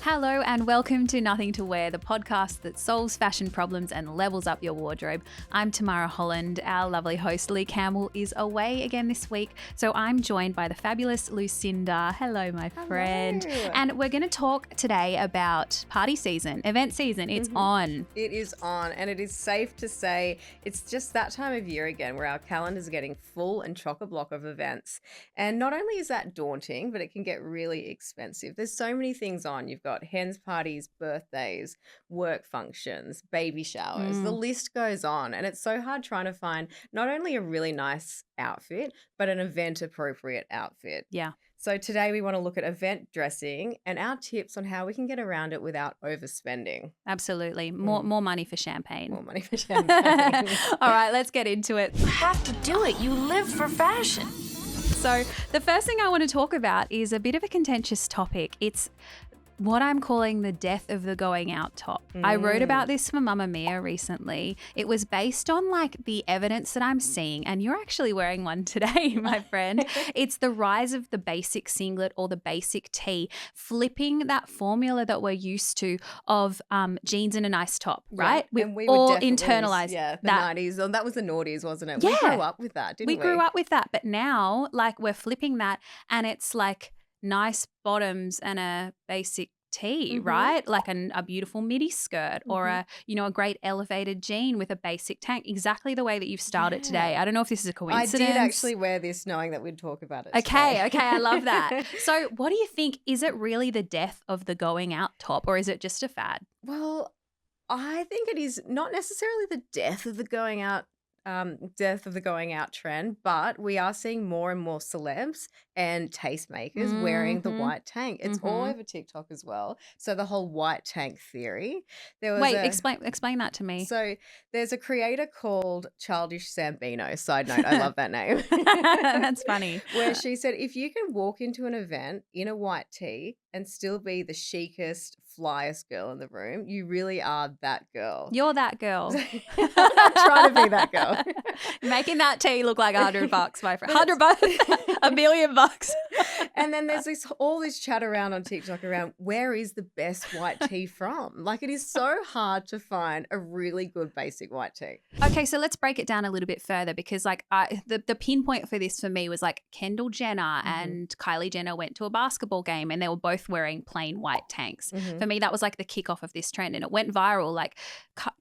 Hello and welcome to Nothing to Wear, the podcast that solves fashion problems and levels up your wardrobe. I'm Tamara, Holland. Our lovely host Lee Campbell is away again this week, so I'm joined by the fabulous Lucinda. Hello, my friend. Hello. And we're going to talk today about party season, event season. It's on. It is on, and it is safe to say it's just that time of year again where our calendar's getting full and chock-a-block of events. And not only is that daunting, but it can get really expensive. There's so many things on. You've got hens parties, birthdays, work functions, baby showers. The list goes on, and it's so hard trying to find not only a really nice outfit, but an event-appropriate outfit. Yeah. So today we want to look at event dressing and our tips on how we can get around it without overspending. Absolutely. More money for champagne. More money for champagne. All right, let's get into it. You have to do it. You live for fashion. So the first thing I want to talk about is a bit of a contentious topic. It's what I'm calling the death of the going out top. I wrote about this for Mamamia recently. It was based on like the evidence that I'm seeing, and you're actually wearing one today, my friend. It's the rise of the basic singlet or the basic tee, flipping that formula that we're used to of jeans and a nice top, right? Yeah, We all internalized the that. 90s. Oh, that was the noughties, wasn't it? Yeah. We grew up with that, didn't we? We grew up with that, but now like we're flipping that and it's like nice bottoms and a basic tee, right? Like a beautiful midi skirt or a great elevated jean with a basic tank, exactly the way that you've styled it today. I don't know if this is a coincidence. I did actually wear this knowing that we'd talk about it Okay, today. I love that. So what do you think? Is it really the death of the going out top or is it just a fad? Well, I think it is not necessarily the death of the going out trend, but we are seeing more and more celebs and tastemakers wearing the white tank. It's all over TikTok as well. So the whole white tank theory. Explain that to me. So there's a creator called Childish Sambino. Side note, I love that name. That's funny. Where she said, if you can walk into an event in a white tee and still be the chicest, flyest girl in the room, you really are that girl. You're that girl. Trying to be that girl. Making that tee look like $100, my friend. $100, $1 million. And then there's all this chat around on TikTok around where is the best white tee from? Like it is so hard to find a really good basic white tee. Okay, so let's break it down a little bit further because like the pinpoint for this for me was like Kendall Jenner and Kylie Jenner went to a basketball game and they were both wearing plain white tanks. For me, that was like the kickoff of this trend and it went viral. Like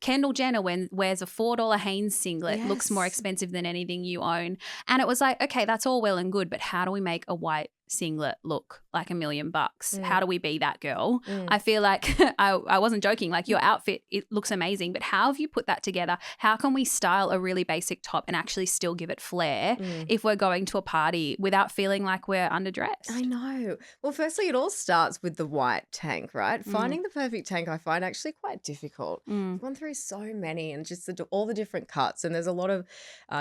Kendall Jenner wears a $4 Hanes singlet, looks more expensive than anything you own. And it was like, okay, that's all well and good, but how do we make a white singlet look like $1 million? How do we be that girl? I feel like I wasn't joking, like your outfit, it looks amazing, but how have you put that together? How can we style a really basic top and actually still give it flair if we're going to a party without feeling like we're underdressed? I know. Well, firstly, it all starts with the white tank, right? Finding the perfect tank I find actually quite difficult. I've gone through so many and just all the different cuts, and there's a lot of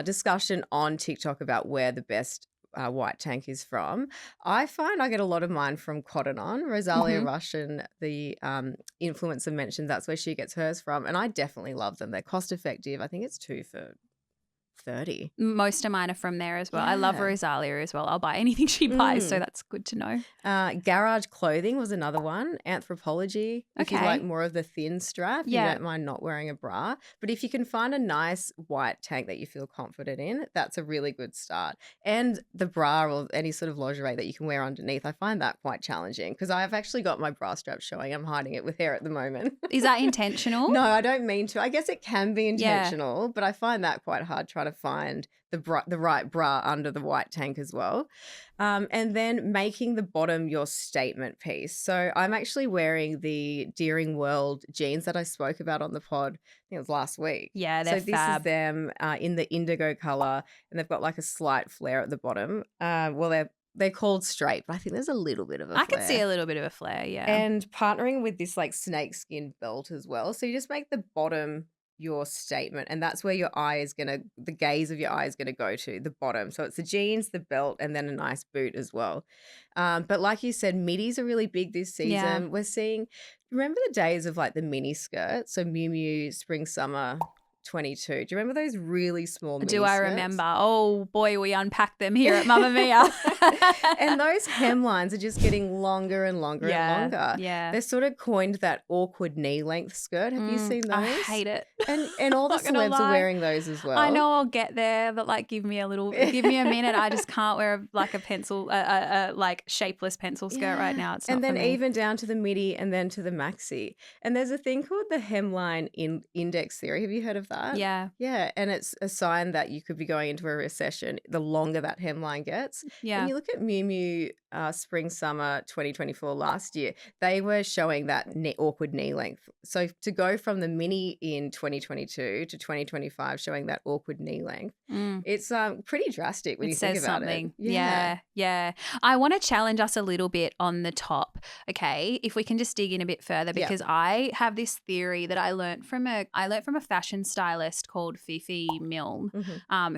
discussion on TikTok about where the best white tank is from. I find I get a lot of mine from Cotton On. Rosalia Russian, the influencer, mentioned that's where she gets hers from, and I definitely love them. They're cost effective. I think it's 2 for $30. Most of mine are from there as well. I love Yeah. Rosalia as well. I'll buy anything she buys, so that's good to know. Garage Clothing was another one. Anthropology, if you Okay. like more of the thin strap, Yeah. you don't mind not wearing a bra. But if you can find a nice white tank that you feel confident in, that's a really good start. And the bra or any sort of lingerie that you can wear underneath, I find that quite challenging because I've actually got my bra strap showing. I'm hiding it with hair at the moment. Is that intentional? No, I don't mean to. I guess it can be Yeah. intentional, but I find that quite hard trying to find the right bra under the white tank as well. And then making the bottom your statement piece. So I'm actually wearing the Deering World jeans that I spoke about on the pod. I think it was last week. Yeah, they're So this fab. is them in the indigo color, and they've got like a slight flare at the bottom. They're called Strait, but I think there's a little bit of a I can flare. see a little bit of a flare, yeah. And partnering with this like snakeskin belt as well. So you just make the bottom your statement, and that's where the gaze of your eye is gonna go to, the bottom. So it's the jeans, the belt, and then a nice boot as well. But like you said, middies are really big this season. Yeah. We're seeing, remember the days of like the mini skirt? So Miu Miu, spring, summer 22. Do you remember those really small mini Do I skirts? remember? Oh, boy, we unpacked them here at Mamamia. And those hemlines are just getting longer and longer and longer. Yeah. They've sort of coined that awkward knee length skirt. Have you seen those? I hate it. And all the Not gonna celebs are lie. wearing those as well. I know I'll get there, but like give me a minute. I just can't wear like a pencil, like shapeless pencil skirt right now. It's not and then for me. even down to the midi and then to the maxi. And there's a thing called the hemline index theory. Have you heard of that? Yeah. Yeah, and it's a sign that you could be going into a recession the longer that hemline gets. Yeah. When you look at Miu Miu spring summer 2024 last year, they were showing that awkward knee length. So to go from the mini in 2022 to 2025 showing that awkward knee length, it's pretty drastic when you think about something. it. Yeah. I want to challenge us a little bit on the top, okay? If we can just dig in a bit further, because I have this theory that I learned from a fashion stylist called Fifi Milne,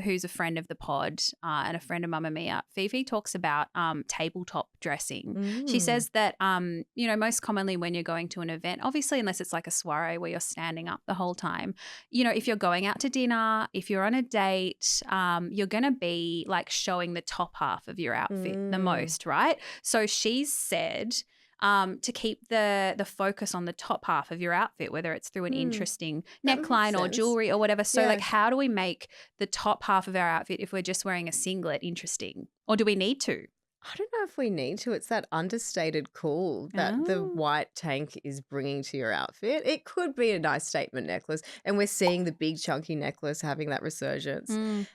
who's a friend of the pod and a friend of Mamamia. Fifi talks about tabletop dressing. She says that most commonly when you're going to an event, obviously unless it's like a soiree where you're standing up the whole time, if you're going out to dinner, if you're on a date, you're going to be like showing the top half of your outfit the most, right? So she's said to keep the focus on the top half of your outfit, whether it's through an interesting neckline or jewelry or whatever. So like how do we make the top half of our outfit, if we're just wearing a singlet, interesting? Or do we need to? I don't know if we need to. It's that understated cool that the white tank is bringing to your outfit. It could be a nice statement necklace, and we're seeing the big chunky necklace having that resurgence.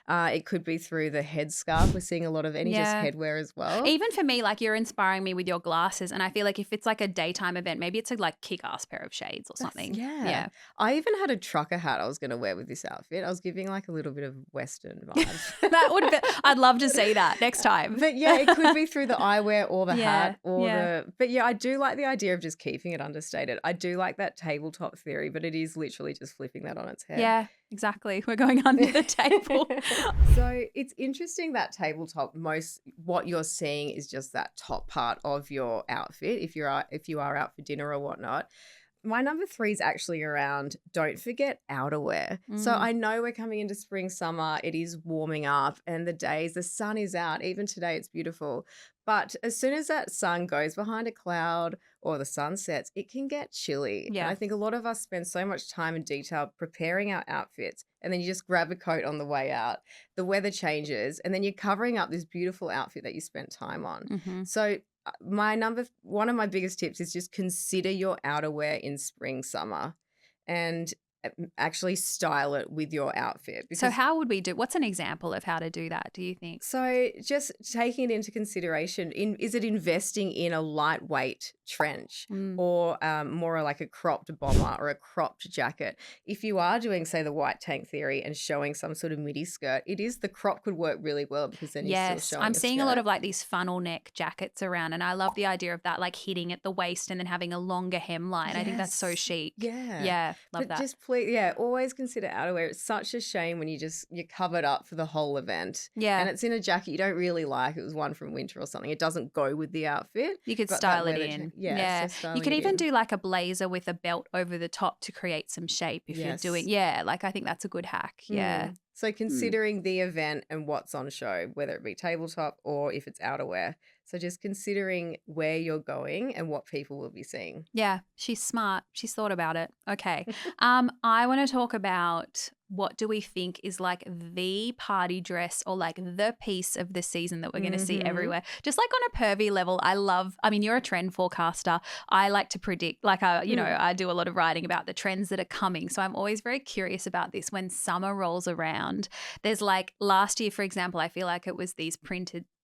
It could be through the headscarf. We're seeing a lot of just headwear as well. Even for me, like you're inspiring me with your glasses, and I feel like if it's like a daytime event, maybe it's a like kick-ass pair of shades or something. Yeah. I even had a trucker hat I was going to wear with this outfit. I was giving like a little bit of Western vibe. That would be, I'd love to see that next time. But yeah, it could be through the eyewear or the hat or but yeah, I do like the idea of just keeping it understated. I do like that tabletop theory, but it is literally just flipping that on its head. Yeah, exactly. We're going under the table. So it's interesting that tabletop, what you're seeing is just that top part of your outfit if you are out for dinner or whatnot. My number 3 is actually around don't forget outerwear. So I know we're coming into spring, summer. It is warming up and the sun is out. Even today it's beautiful. But as soon as that sun goes behind a cloud or the sun sets, it can get chilly. Yeah. And I think a lot of us spend so much time and detail preparing our outfits, and then you just grab a coat on the way out. The weather changes and then you're covering up this beautiful outfit that you spent time on. So one of my biggest tips is just consider your outerwear in spring, summer, and actually style it with your outfit. So how would we what's an example of how to do that, do you think? So just taking it into consideration, is it investing in a lightweight trench or more like a cropped bomber or a cropped jacket? If you are doing, say, the white tank theory and showing some sort of midi skirt, the crop could work really well because then you're still showing I'm the seeing skirt. a lot of like these funnel neck jackets around, and I love the idea of that, like hitting at the waist and then having a longer hemline. I think that's so chic. Yeah, love that. Just always consider outerwear. It's such a shame when you're covered up for the whole event. Yeah. And it's in a jacket you don't really like. It was one from winter or something. It doesn't go with the outfit. You could style it in. So you could even do like a blazer with a belt over the top to create some shape if you're doing, like I think that's a good hack. Yeah. So considering the event and what's on show, whether it be tabletop or if it's outerwear. So just considering where you're going and what people will be seeing. Yeah, she's smart. She's thought about it. Okay. I want to talk about what do we think is like the party dress or like the piece of the season that we're going to see everywhere. Just like on a pervy level, you're a trend forecaster. I like to predict, like, I do a lot of writing about the trends that are coming. So I'm always very curious about this when summer rolls around. There's like last year, for example, I feel like it was these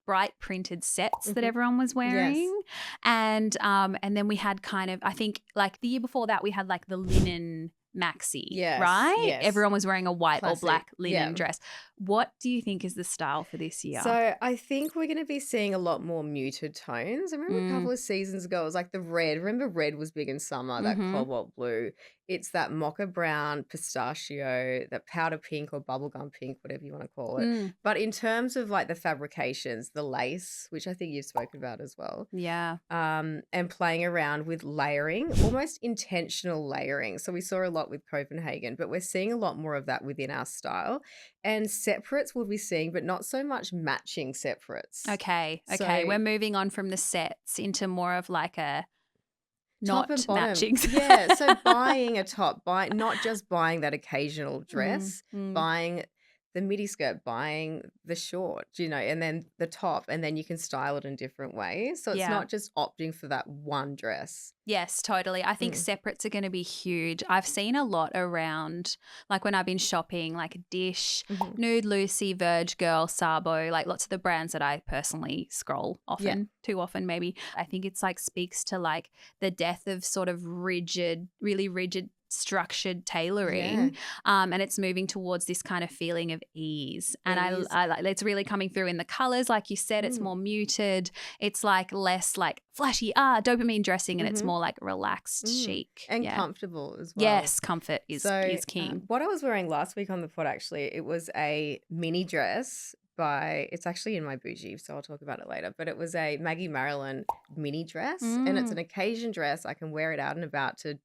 bright printed sets that everyone was wearing. And then we had kind of, I think like the year before that we had like the linen maxi, right? Yes. Everyone was wearing a white or black linen dress. What do you think is the style for this year? So I think we're going to be seeing a lot more muted tones. I remember a couple of seasons ago, it was like the red. Remember red was big in summer, that cobalt blue. It's that mocha brown, pistachio, that powder pink or bubblegum pink, whatever you want to call it. But in terms of like the fabrications, the lace, which I think you've spoken about as well. Yeah. And playing around with layering, almost intentional layering. So we saw a lot lot with Copenhagen, but we're seeing a lot more of that within our style. And separates we'll be seeing, but not so much matching separates. Okay. So- We're moving on from the sets into more of like a Top not and bottom. matching. Yeah, so buying a top, not just buying that occasional dress, Mm. buying the midi skirt, buying the short, and then the top, and then you can style it in different ways. So it's Yeah. not just opting for that one dress. Yes, totally. I think separates are going to be huge. I've seen a lot around, like when I've been shopping, like Dish, Nude Lucy, Verge Girl, Sabo, like lots of the brands that I personally scroll often, too often maybe. I think it's like speaks to like the death of sort of really rigid structured tailoring, and it's moving towards this kind of feeling of ease, and I like it's really coming through in the colors, like you said. It's more muted, it's like less like flashy dopamine dressing, and it's more like relaxed chic And comfortable as well. Yes, comfort is king. What I was wearing last week on the pod, actually, it was a mini dress it's actually in my bougie, so I'll talk about it later, but it was a Maggie Marilyn mini dress, and it's an occasion dress. I can wear it out and about to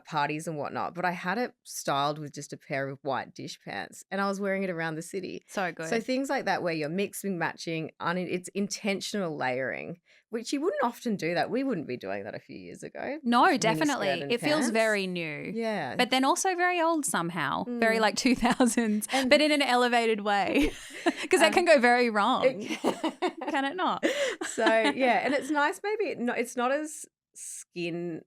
parties and whatnot, but I had it styled with just a pair of white Dish pants, and I was wearing it around the city. So good. So things like that where you're mixing, matching, it's intentional layering, which you wouldn't often do that. We wouldn't be doing that a few years ago. No, definitely. It feels very new. Yeah. But then also very old somehow, very like 2000s, but in an elevated way, because that can go very wrong. Can it not? So, yeah, and it's nice maybe it's not as skin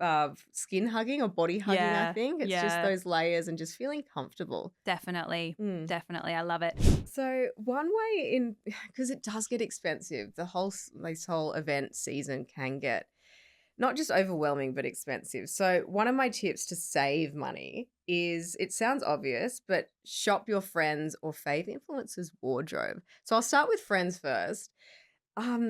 hugging or body hugging, I think. It's just those layers and just feeling comfortable. Definitely. Definitely. I love it. So one way because it does get expensive, this whole event season can get not just overwhelming but expensive. So one of my tips to save money is, it sounds obvious, but shop your friends or fave influencers' wardrobe. So I'll start with friends first.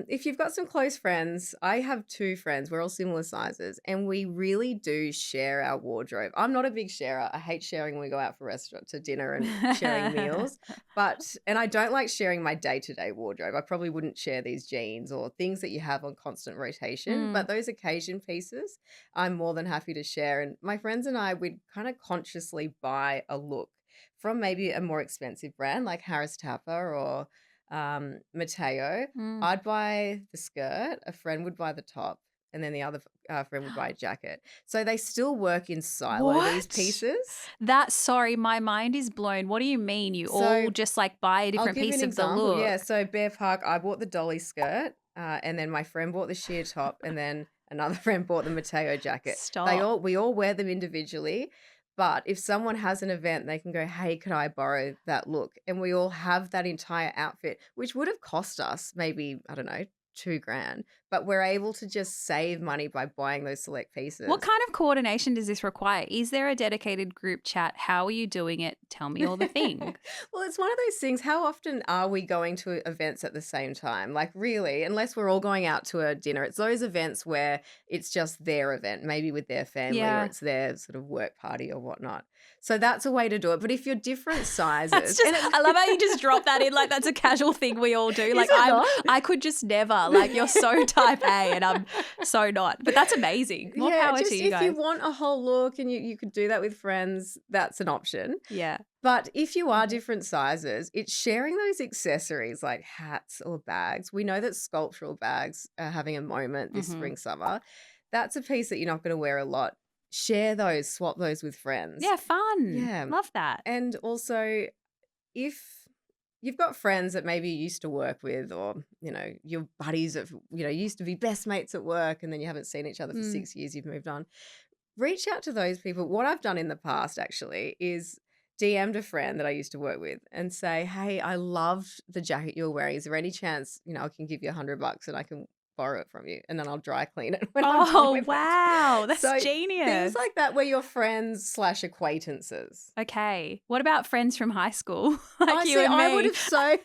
If you've got some close friends, I have 2 friends, we're all similar sizes, and we really do share our wardrobe. I'm not a big sharer. I hate sharing when we go out for to dinner and sharing meals. And I don't like sharing my day-to-day wardrobe. I probably wouldn't share these jeans or things that you have on constant rotation. But those occasion pieces, I'm more than happy to share. And my friends and I would kind of consciously buy a look from maybe a more expensive brand like Harris Tapper or Mateo. I'd buy the skirt, a friend would buy the top, and then the other friend would buy a jacket. So they still work in silo, these pieces. Sorry, my mind is blown. What do you mean? You all just like buy a different piece of the look? Yeah, so Bear Park, I bought the dolly skirt, and then my friend bought the sheer top, and then another friend bought the Mateo jacket. Stop. We all wear them individually. But if someone has an event, they can go, hey, could I borrow that look? And we all have that entire outfit, which would have cost us maybe, I don't know, $2,000. But we're able to just save money by buying those select pieces. What kind of coordination does this require? Is there a dedicated group chat? How are you doing it? Tell me all the things. Well, it's one of those things. How often are we going to events at the same time? Like really, unless we're all going out to a dinner. It's those events where it's just their event, maybe with their family or it's their sort of work party or whatnot. So that's a way to do it. But if you're different sizes. I love how you just drop that in like that's a casual thing we all do. Like I could just never. Like you're so type A and I'm so not. But that's amazing. More power to you guys. If you want a whole look and you could do that with friends, that's an option. Yeah. But if you are different sizes, it's sharing those accessories like hats or bags. We know that sculptural bags are having a moment this spring, summer. That's a piece that you're not going to wear a lot. Share those, swap those with friends. Yeah, fun. Yeah. Love that. And also, if you've got friends that maybe you used to work with or, your buddies of, used to be best mates at work and then you haven't seen each other for 6 years, you've moved on, reach out to those people. What I've done in the past actually is DM'd a friend that I used to work with and say, hey, I loved the jacket you're wearing. Is there any chance, I can give you $100 and I can borrow it from you and then I'll dry clean it when I'm done with it. Wow, that's genius. Things like that where you're friends / acquaintances. Okay, what about friends from high school like you and me? I would have I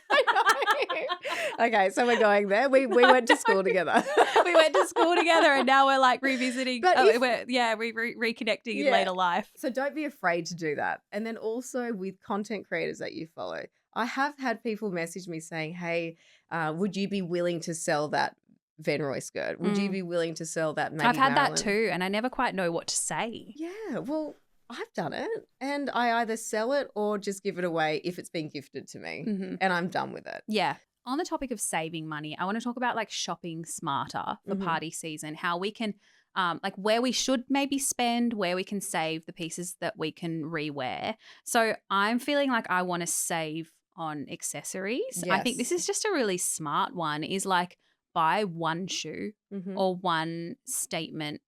know. Okay, so we're going there. We went to school together. We went to school together and now we're like revisiting. We're reconnecting in later life. So don't be afraid to do that. And then also with content creators that you follow, I have had people message me saying, hey, would you be willing to sell that Venroy skirt? Would you be willing to sell that Maggie I've had Marilyn? that too, and I never quite know what to say. Yeah, well, I've done it, and I either sell it or just give it away if it's been gifted to me, and I'm done with it. Yeah. On the topic of saving money, I want to talk about like shopping smarter for party season, how we can like where we should maybe spend, where we can save the pieces that we can rewear. So I'm feeling like I want to save on accessories. I think this is just a really smart one, is like buy one shoe or one statement,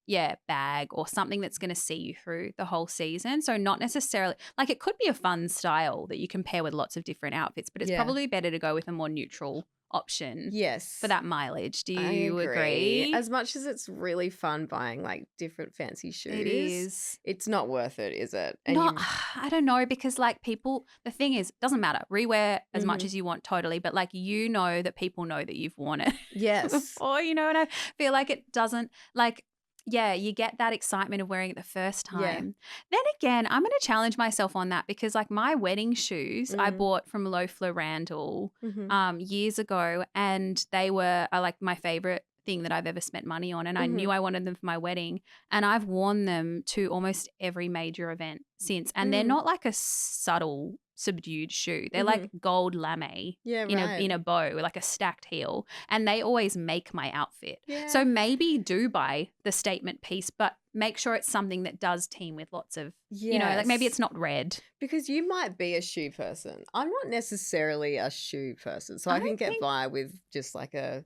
bag or something that's going to see you through the whole season. So not necessarily, like it could be a fun style that you can pair with lots of different outfits, but it's probably better to go with a more neutral option for that mileage. Do you agree? As much as it's really fun buying like different fancy shoes, it is. It's not worth it, is it? And I don't know, because like people, the thing is, it doesn't matter. Rewear as much as you want, totally, but like you know that people know that you've worn it before, you know, and I feel like it doesn't like, you get that excitement of wearing it the first time. Then again, I'm going to challenge myself on that, because like my wedding shoes I bought from Loaf Randall years ago, and they were like my favorite thing that I've ever spent money on, and I knew I wanted them for my wedding, and I've worn them to almost every major event since, and they're not like a subtle subdued shoe. They're like gold lame in a bow, like a stacked heel, and they always make my outfit. So maybe do buy the statement piece, but make sure it's something that does team with lots of, you know, like maybe it's not red. Because you might be a shoe person. I'm not necessarily a shoe person, so I can get by with just like a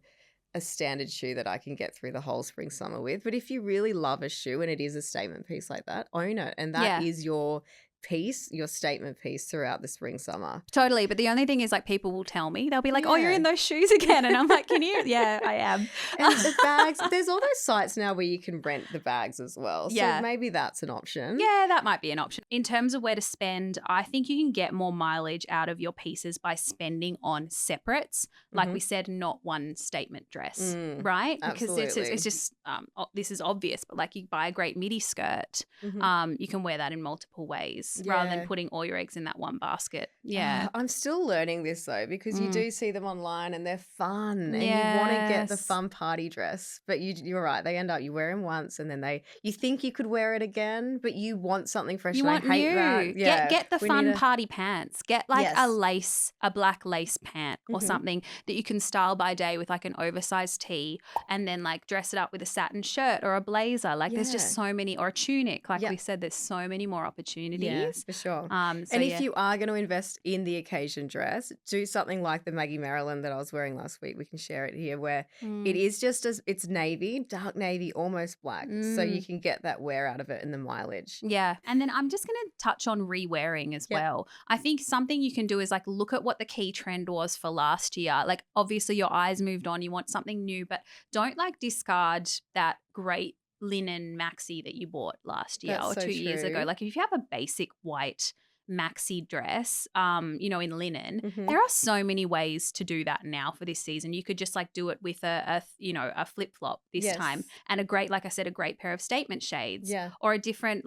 standard shoe that I can get through the whole spring summer with. But if you really love a shoe and it is a statement piece like that, own it. And that is your piece, your statement piece throughout the spring summer. Totally. But the only thing is, like, people will tell me, they'll be like, oh, you're in those shoes again. And I'm like, can you? Yeah, I am. And the bags, there's all those sites now where you can rent the bags as well. So maybe that's an option. Yeah, that might be an option. In terms of where to spend, I think you can get more mileage out of your pieces by spending on separates. Like we said, not one statement dress, right? Because it's just, this is obvious, but like you buy a great midi skirt, you can wear that in multiple ways. Rather than putting all your eggs in that one basket. Yeah. I'm still learning this though, because you do see them online and they're fun and you want to get the fun party dress, but you're right. They end up, you wear them once and then you think you could wear it again, but you want something fresh. You want I hate new. that. Yeah. Get the fun party pants. Get like a black lace pant or something that you can style by day with like an oversized tee, and then like dress it up with a satin shirt or a blazer. Like there's just so many, or a tunic. Like we said, there's so many more opportunities. Yeah, for sure. And if you are going to invest in the occasion dress, do something like the Maggie Maryland that I was wearing last week. We can share it here, where it is just it's navy, dark navy, almost black. So you can get that wear out of it and the mileage. Yeah. And then I'm just going to touch on rewearing as well. I think something you can do is like look at what the key trend was for last year. Like obviously your eyes moved on, you want something new, but don't like discard that great linen maxi that you bought last year or 2 years ago. Like if you have a basic white maxi dress, you know, in linen, there are so many ways to do that now for this season. You could just like do it with a flip flop this time, and a great, like I said, a great pair of statement shades, or a different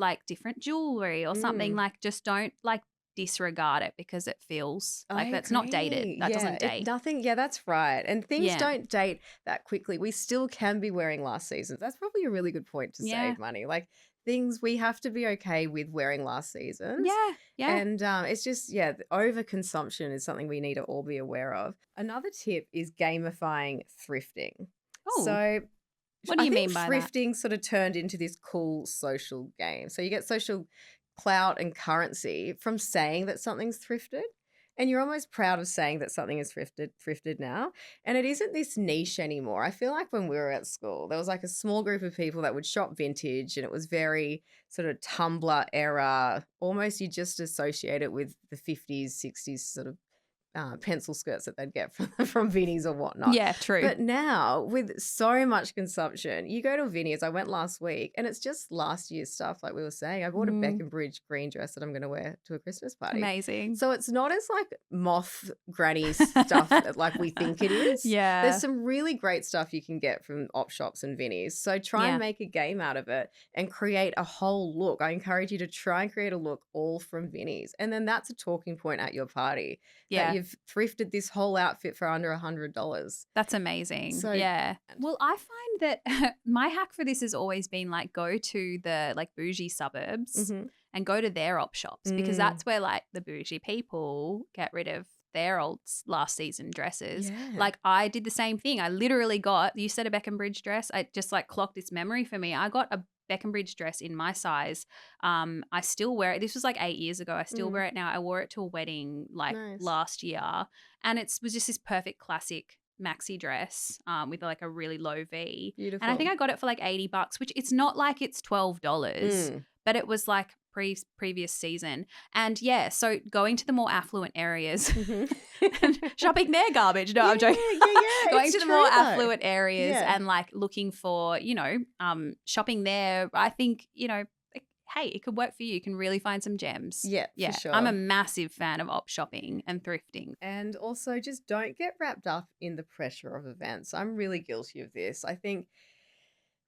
jewelry or something. Like just don't like disregard it because it feels like that's not dated. That doesn't date. Nothing. Yeah, that's right. And things don't date that quickly. We still can be wearing last season. That's probably a really good point to save money. Like things we have to be okay with wearing last seasons. Yeah. And it's just, the overconsumption is something we need to all be aware of. Another tip is gamifying thrifting. Oh. So what do you mean by that? Thrifting sort of turned into this cool social game. So you get social clout and currency from saying that something's thrifted, and you're almost proud of saying that something is thrifted now. And it isn't this niche anymore. I feel like when we were at school, there was like a small group of people that would shop vintage, and it was very sort of Tumblr era. Almost you just associate it with the 50s, 60s sort of pencil skirts that they'd get from Vinnie's or whatnot. Yeah, true. But now with so much consumption, you go to Vinnie's. I went last week and it's just last year's stuff, like we were saying. I bought a Beckenbridge green dress that I'm going to wear to a Christmas party. Amazing. So it's not as like moth granny stuff like we think it is. Yeah. There's some really great stuff you can get from op shops and Vinnie's. So try and make a game out of it and create a whole look. I encourage you to try and create a look all from Vinnie's. And then that's a talking point at your party. Yeah. You've they've thrifted this whole outfit for under $100. That's amazing. So- yeah. Well, I find that my hack for this has always been like go to the like bougie suburbs and go to their op shops because that's where like the bougie people get rid of their old last season dresses. Yeah. Like I did the same thing. I literally you said a Beckenbridge dress. I just like clocked this memory for me. I got a Beckenbridge dress in my size. I still wear it. This was like 8 years ago. I still wear it now. I wore it to a wedding like last year, and it was just this perfect classic maxi dress with like a really low V. Beautiful. And I think I got it for like $80, which it's not like it's $12, but it was like previous season. And yeah, so going to the more affluent areas and shopping there garbage. No, I'm joking. Yeah, Going it's to the true, more though. affluent areas Yeah. and like looking for, shopping there. I think, hey, it could work for you. You can really find some gems. Yeah, for sure. I'm a massive fan of op shopping and thrifting. And also just don't get wrapped up in the pressure of events. I'm really guilty of this. I think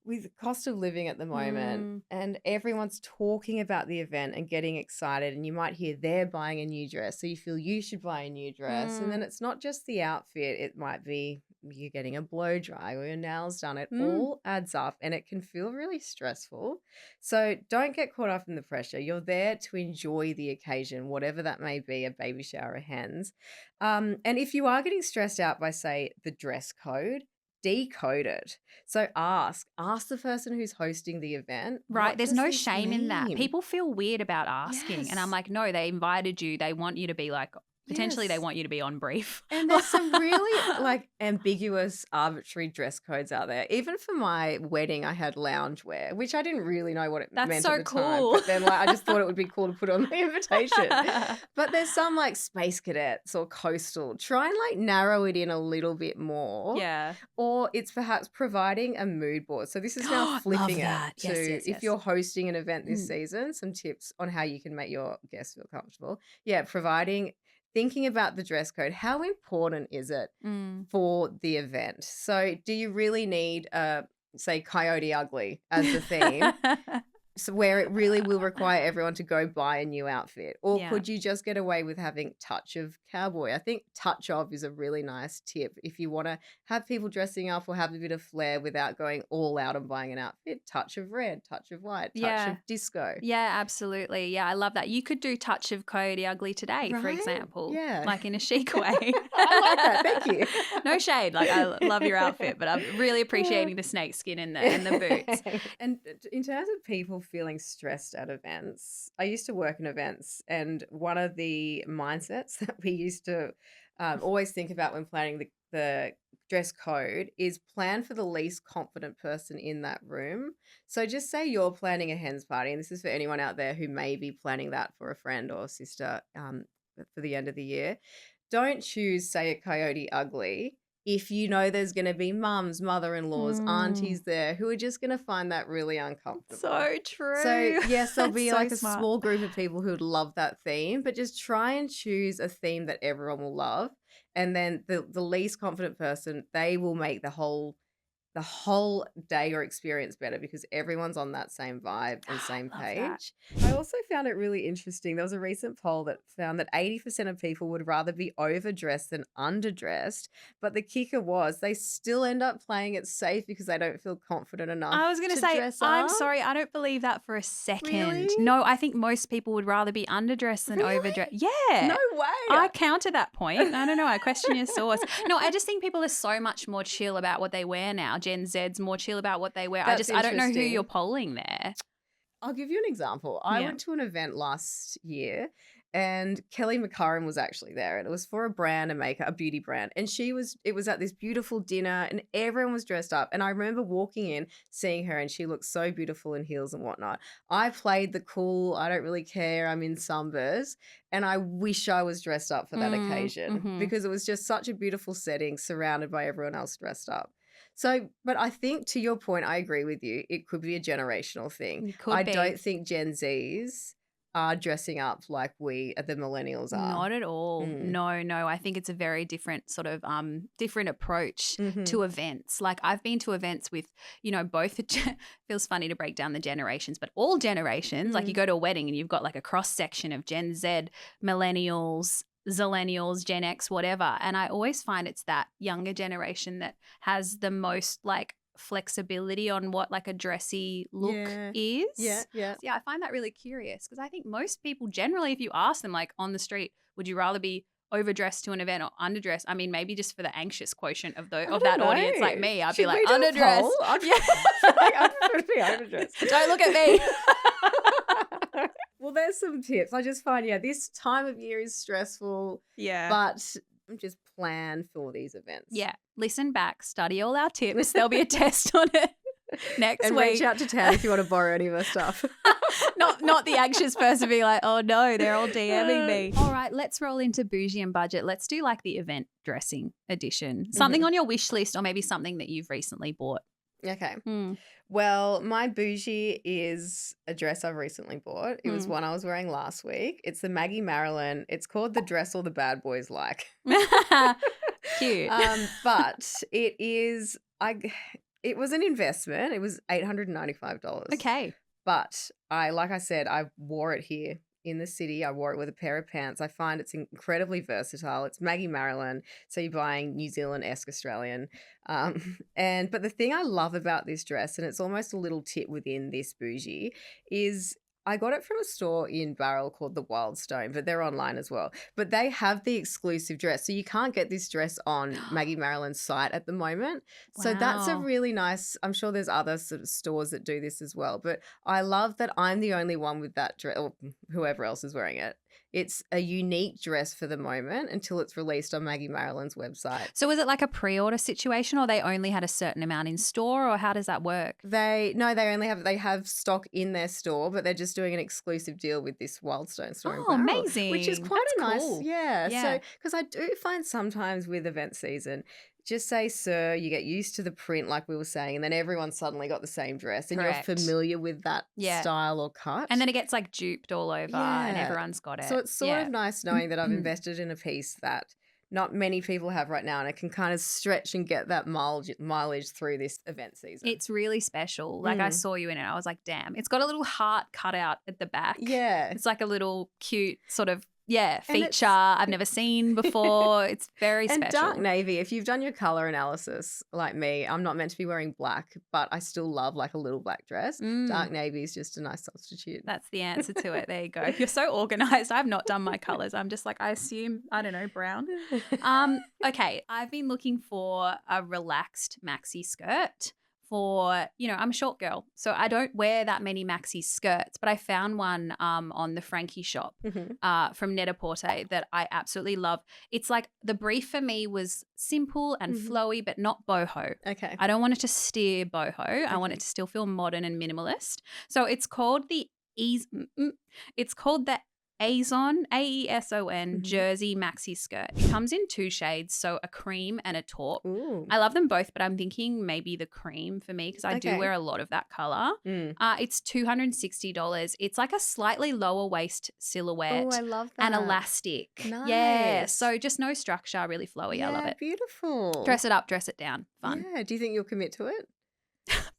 with the cost of living at the moment and everyone's talking about the event and getting excited, and you might hear they're buying a new dress, so you feel you should buy a new dress. And then it's not just the outfit. It might be you're getting a blow dry or your nails done. It all adds up and it can feel really stressful. So don't get caught up in the pressure. You're there to enjoy the occasion, whatever that may be, a baby shower, a hens. And if you are getting stressed out by, say, the dress code, decode it. So ask the person who's hosting the event. Right. what There's does no this shame in that. mean? People feel weird about asking. And I'm Yes. like, no, they invited you. They want you to be like, potentially they Yes. want you to be on brief. And there's some really like ambiguous, arbitrary dress codes out there. Even for my wedding, I had loungewear, which I didn't really know what it That's meant so at the time. cool. But then like I just thought it would be cool to put on the invitation. But there's some like space cadets or coastal. Try and like narrow it in a little bit more. Yeah. Or it's perhaps providing a mood board. So this is now Love flipping that. it to Yes, if you're hosting an event this season, some tips on how you can make your guests feel comfortable. Yeah, thinking about the dress code. How important is it for the event? So do you really need say Coyote Ugly as the theme? So where it really will require everyone to go buy a new outfit? Or Yeah. could you just get away with having touch of cowboy? I think touch of is a really nice tip. If you want to have people dressing up or have a bit of flair without going all out and buying an outfit, touch of red, touch of white, touch Yeah. of disco. Yeah, absolutely. Yeah, I love that. You could do touch of Coyote Ugly today, for Right? example. Yeah. Like in a chic way. I like that. Thank you. No shade. Like I love your outfit, but I'm really appreciating the snake skin and the boots. And in terms of people feeling stressed at events, I used to work in events, and one of the mindsets that we used to always think about when planning the dress code is plan for the least confident person in that room. So just say you're planning a hens party, and this is for anyone out there who may be planning that for a friend or sister for the end of the year. Don't choose, say, a Coyote Ugly if you know there's going to be mums, mother-in-laws, aunties there who are just going to find that really uncomfortable. So true. So yes, there'll be So like a smart. small group of people who would love that theme, but just try and choose a theme that everyone will love. And then the least confident person, they will make the whole day or experience better because everyone's on that same vibe and same Love page. that. I also found it really interesting. There was a recent poll that found that 80% of people would rather be overdressed than underdressed. But the kicker was they still end up playing it safe because they don't feel confident enough. I was going to say, dress I'm up. sorry, I don't believe that for a second. Really? No, I think most people would rather be underdressed than Really? overdressed. Yeah. No way. I counter that point. I don't know. I question your source. No, I just think people are so much more chill about what they wear now. Gen Z's more chill about what they wear. That's I don't know who interesting. you're polling there. I'll give you an example. I Yeah. went to an event last year and Kelly McCurran was actually there, and it was for a brand, a beauty brand. And it was at this beautiful dinner and everyone was dressed up. And I remember walking in, seeing her, and she looked so beautiful in heels and whatnot. I played the cool, I don't really care, I'm in Sunburst. And I wish I was dressed up for that occasion because it was just such a beautiful setting surrounded by everyone else dressed up. So, but I think to your point, I agree with you. It could be a generational thing. It could I be. don't think Gen Zs are dressing up like the millennials are. Not at all. Mm. No. I think it's a very different sort of different approach Mhm. to events. Like I've been to events with, both feels funny to break down the generations, but all generations. Like you go to a wedding and you've got like a cross section of Gen Z, millennials, Zillennials, Gen X, whatever. And I always find it's that younger generation that has the most like flexibility on what like a dressy look is. Yeah. So, yeah, I find that really curious because I think most people generally, if you ask them like on the street, would you rather be overdressed to an event or underdressed? I mean, maybe just for the anxious quotient of that audience like me, I'd be like underdressed. I'd prefer to be overdressed. Don't look at me. Well, there's some tips. I just find, this time of year is stressful. Yeah. But just plan for these events. Yeah. Listen back, study all our tips. There'll be a test on it next and week. reach out to Tam if you want to borrow any of her stuff. not the anxious person be like, oh no, they're all DMing me. All right, let's roll into bougie and budget. Let's do like the event dressing edition. Something on your wish list or maybe something that you've recently bought. Okay. Well, my bougie is a dress I've recently bought. It was one I was wearing last week. It's the Maggie Marilyn. It's called The Dress All the Bad Boys Like. Cute. But it is, it was an investment. It was $895. Okay. But like I said, I wore it here in the city. I wore it with a pair of pants. I find it's incredibly versatile. It's Maggie Marilyn, so you're buying New Zealand-esque Australian. But the thing I love about this dress, and it's almost a little tip within this bougie, is I got it from a store in Barrel called the Wildstone, but they're online as well. But they have the exclusive dress, so you can't get this dress on Maggie Marilyn's site at the moment. Wow. So that's a really nice, I'm sure there's other sort of stores that do this as well, but I love that I'm the only one with that dress, or whoever else is wearing it. It's a unique dress for the moment until it's released on Maggie Marilyn's website. So was it like a pre-order situation or they only had a certain amount in store or how does that work? They have stock in their store, but they're just doing an exclusive deal with this Wildstone store in Barrel. Amazing. Which is quite That's a cool. nice, yeah. So, because I do find sometimes with event season, just say, sir, you get used to the print like we were saying, and then everyone suddenly got the same dress and Correct. You're familiar with that style or cut. And then it gets like duped all over and everyone's got it. So it's sort of nice knowing that I've invested in a piece that not many people have right now and it can kind of stretch and get that mileage through this event season. It's really special. Like I saw you in it. I was like, damn. It's got a little heart cut out at the back. Yeah. It's like a little cute sort of feature I've never seen before. It's very special. And dark navy, if you've done your color analysis like me, I'm not meant to be wearing black, but I still love like a little black dress. Dark navy is just a nice substitute. That's the answer to it. There you go. You're so organized. I've not done my colors. I'm just like, I assume, I don't know, brown. Okay. I've been looking for a relaxed maxi skirt. I'm a short girl, so I don't wear that many maxi skirts, but I found one on the Frankie shop from Net-a-Porter that I absolutely love. It's like the brief for me was simple and flowy, but not boho. Okay. I don't want it to steer boho. I want it to still feel modern and minimalist. So it's called the Aeson, Aeson jersey maxi skirt. It comes in 2 shades, so a cream and a taupe. Ooh. I love them both, but I'm thinking maybe the cream for me because I do wear a lot of that color. It's $260. It's like a slightly lower waist silhouette. Oh, I love that. And elastic. Nice. Yeah, so just no structure, really flowy. I love it. Beautiful. Dress it up, dress it down. Fun. Yeah. Do you think you'll commit to it?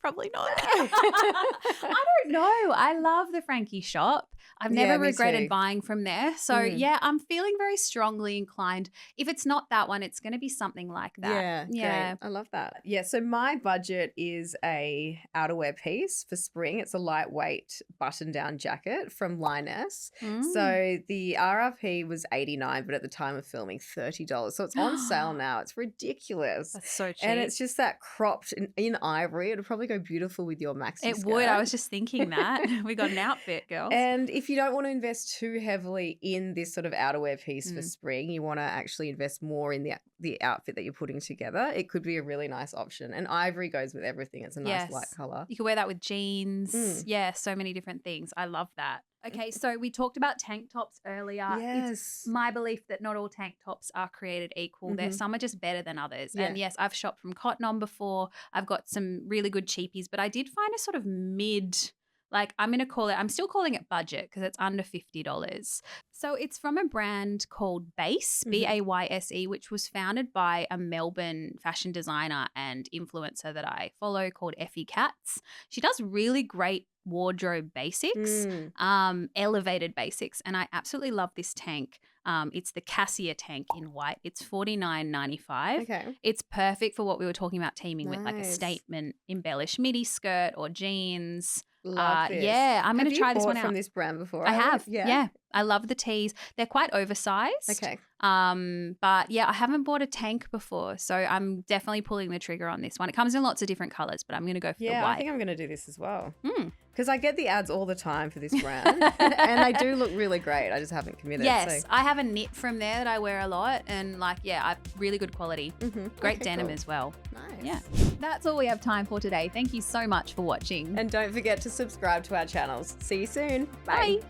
Probably not. I don't know. I love the Frankie shop. I've never regretted buying from there. So, I'm feeling very strongly inclined. If it's not that one, it's going to be something like that. Yeah. I love that. Yeah, so my budget is a outerwear piece for spring. It's a lightweight button-down jacket from Lioness. So the RRP was $89, but at the time of filming, $30. So it's on sale now. It's ridiculous. That's so cheap. And it's just that cropped in ivory. It'll probably go beautiful with your maxi skirt. It would. I was just thinking that. We got an outfit, girls. And if you don't want to invest too heavily in this sort of outerwear piece for spring, you want to actually invest more in the outfit that you're putting together, it could be a really nice option. And ivory goes with everything. It's a nice light color. You could wear that with jeans. Yeah, so many different things. I love that. Okay, so we talked about tank tops earlier. Yes. It's my belief that not all tank tops are created equal. Some are just better than others. Yeah. And yes, I've shopped from Cotton On before. I've got some really good cheapies, but I did find a sort of I'm still calling it budget because it's under $50. So it's from a brand called Base, Bayse, which was founded by a Melbourne fashion designer and influencer that I follow called Effie Katz. She does really great wardrobe basics, elevated basics, and I absolutely love this tank. It's the Cassia tank in white. It's $49.95. Okay. It's perfect for what we were talking about teaming with, like a Nice. statement embellished midi skirt or jeans. Love this. Yeah, I'm going to try this one Have you out. bought from this brand before? I have. Yeah. Yeah. I love the tees. They're quite oversized. Okay. But yeah, I haven't bought a tank before, so I'm definitely pulling the trigger on this one. It comes in lots of different colors, but I'm going to go for the Yeah, white. I think I'm going to do this as well. Mm. Because I get the ads all the time for this brand and they do look really great. I just haven't committed. Yes, So. I have a knit from there that I wear a lot, and really good quality. Great Okay, denim cool. as well. Nice. Yeah. That's all we have time for today. Thank you so much for watching. And don't forget to subscribe to our channels. See you soon. Bye.